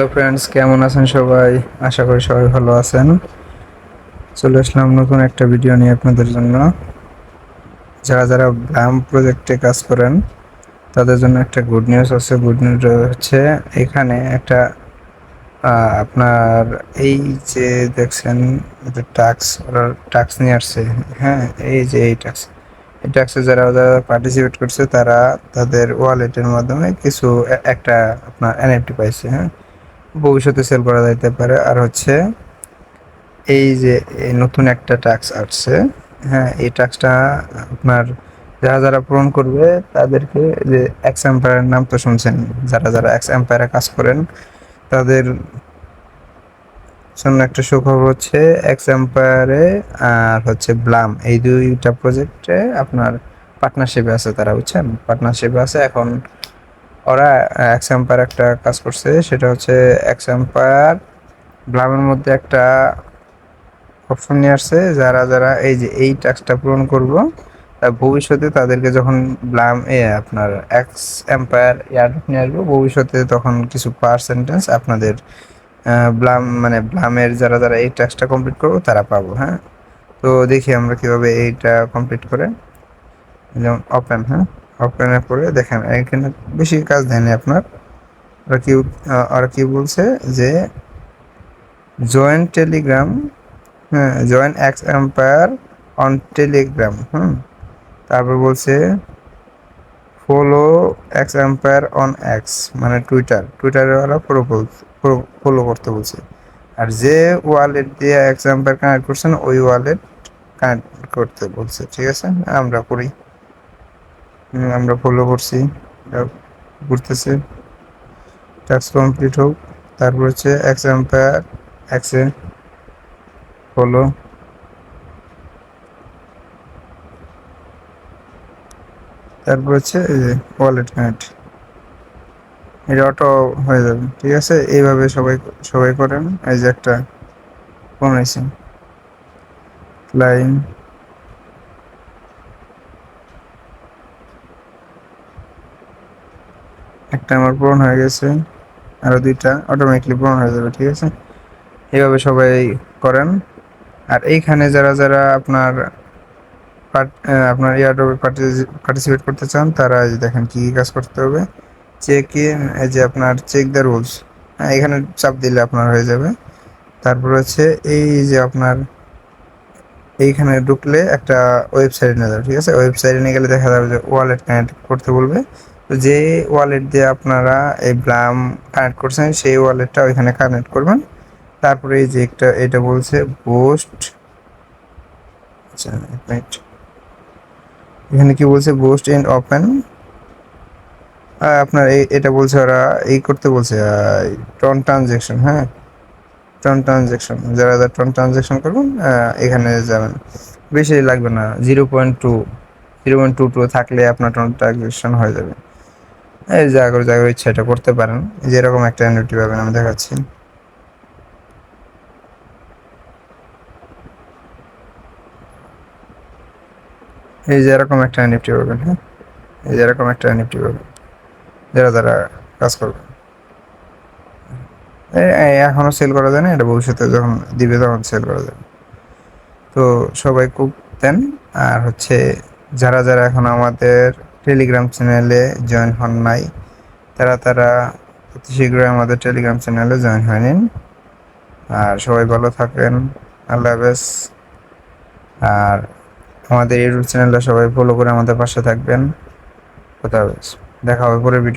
Hello friends, কেমন আছেন সবাই? আশা করি সবাই ভালো আছেন। চলে আসলাম নতুন একটা ভিডিও নিয়ে আপনাদের জন্য। যারা যারা ব্লাম প্রজেক্টে কাজ করেন তাদের জন্য একটা গুড নিউজ আছে। গুড নিউজ হচ্ছে এখানে একটা আপনার এই যে দেখছেন ওরা টাস্ক নিয়ে আসছে। হ্যাঁ, এই যে এই টাস্কে যারা যারা পার্টিসিপেট করছে তারা তাদের ওয়ালেটের মাধ্যমে কিছু একটা আপনার এনএফটি পাইছে। হ্যাঁ, ভবিষ্যতে সেল করা যাইতে পারে। আর হচ্ছে এই যে এই নতুন একটা টাস্ক আসছে। হ্যাঁ, এই টাস্কটা আপনার যারা যারা পূরণ করবে তাদেরকে, যে এক্স এম্পায়ারের নাম তো শুনছেন, যারা যারা এক্স এম্পায়ারে কাজ করেন তাদের জন্য একটা সুখবর হচ্ছে এক্স এম্পায়ারে আর হচ্ছে ব্লাম এই দুইটা প্রজেক্টে আপনার পার্টনারশিপে আছে। তারা বুঝছেন, পার্টনারশিপে আছে। এখন ওরা এক্স এম্পায়ার একটা কাজ করছে, সেটা হচ্ছে এক্স এম্পায়ার ব্লামের মধ্যে একটা অপশন নিয়ে আসছে। যারা যারা এই যে এই টাস্কটা পূরণ করব, ভবিষ্যতে তাদেরকে যখন আপনার এক্স এম্পায়ার এয়ারড্রপ নিয়ে আসবো ভবিষ্যতে, তখন কিছু পার্সেন্টেজ আপনাদের ব্লামের যারা যারা এই টাস্কটা কমপ্লিট করবো তারা পাবো। হ্যাঁ, তো দেখি আমরা কিভাবে এইটা কমপ্লিট করে। যেমন ওপেন, হ্যাঁ, ওপেনে করে দেখেন এখানে বেশি কাজ দেয়নি আপনার। ওরা কি বলছে যে জয়েন টেলিগ্রাম, হ্যাঁ, join x empire on Telegram. তারপর বলছে follow x empire on x, মানে টুইটারে ওরা ফলো করতে বলছে। আর যে ওয়ালেট দিয়ে এক্স এম্পায়ার কানেক্ট করছেন ওই ওয়ালেট কানেক্ট করতে বলছে। ঠিক আছে, আমরা করি। আমরা ফলো করছি, ঘুরতেছে। টাস্ক কমপ্লিট হোক। তারপর হচ্ছে এক্স এম্পায়ার এক্সে ফলো। তারপর হচ্ছে এই যে ওয়ালেট কানেক্ট, এটা অটো হয়ে যাবে। ঠিক আছে, এইভাবে সবাই সবাই করেন। এই যে একটা বানাইছি লাইন, একটা আমার পূরণ হয়ে গেছে, আরো দুইটা অটোমেটিকলি পূরণ হয়ে যাবে। ঠিক আছে, এইভাবে সবাই করেন। আর এইখানে যারা যারা আপনার এয়ারড্রপে পার্টিসিপেট করতে চান তারা এই যে দেখেন কি কি কাজ করতে হবে। চেক ইন, এই যে আপনার চেক দ্য রুলস, হ্যাঁ, এখানে চাপ দিলে আপনার হয়ে যাবে। তারপর হচ্ছে এই যে আপনার এইখানে ঢুকলে একটা ওয়েবসাইট নিয়ে যাবে। ঠিক আছে, ওয়েবসাইটে নিয়ে গেলে দেখা যাবে যে ওয়ালেট কানেক্ট করতে বলবে। তো যে ওয়ালেট দিয়ে আপনারা এই ব্লাম কানেক্ট করছেন সেই ওয়ালেটটা ওইখানে কানেক্ট করবেন। তারপরে এই যে এটা বলছে বুস্ট, আচ্ছা এক মিনিট, এখানে কি বলছে বুস্ট ইন ওপেন। আপনার এটা বলছে ওরা এই করতে বলছে টন ট্রানজেকশন। হ্যাঁ, টন ট্রানজেকশন, যারা যারা টন ট্রানজেকশন করবেন এখানে যাবেন। বেশি লাগবে না, 0.2 থাকলে আপনার টন ট্রানজেকশন হয়ে যাবে। এই জাগর জাগর ইচ্ছা এটা করতে পারেন। যেরকম একটা অ্যানুইটি পাবেন, আমি দেখাচ্ছি। এই যে এরকম একটা এনএফটি পাবেন। হ্যাঁ, এই যে এরকম একটা এনএফটি পাবেন যারা যারা কাজ করবেন। এখনো সেল করা যায় না, এটা ভবিষ্যতে যখন দিবে তখন সেল করা যাবে। তো সবাই খুব দেন। আর হচ্ছে যারা যারা এখন আমাদের টেলিগ্রাম চ্যানেলে জয়েন হন নাই তারা তারা অতি শীঘ্রই আমাদের টেলিগ্রাম চ্যানেলে জয়েন হয়ে নিন। আর সবাই ভালো থাকেন, আল্লাহ হাফেজ। আর আমাদের ইউটিউব চ্যানেলটা সবাই ফলো করে আমাদের পাশে থাকবেন। কথা হবে, দেখা হবে পরের ভিডিও।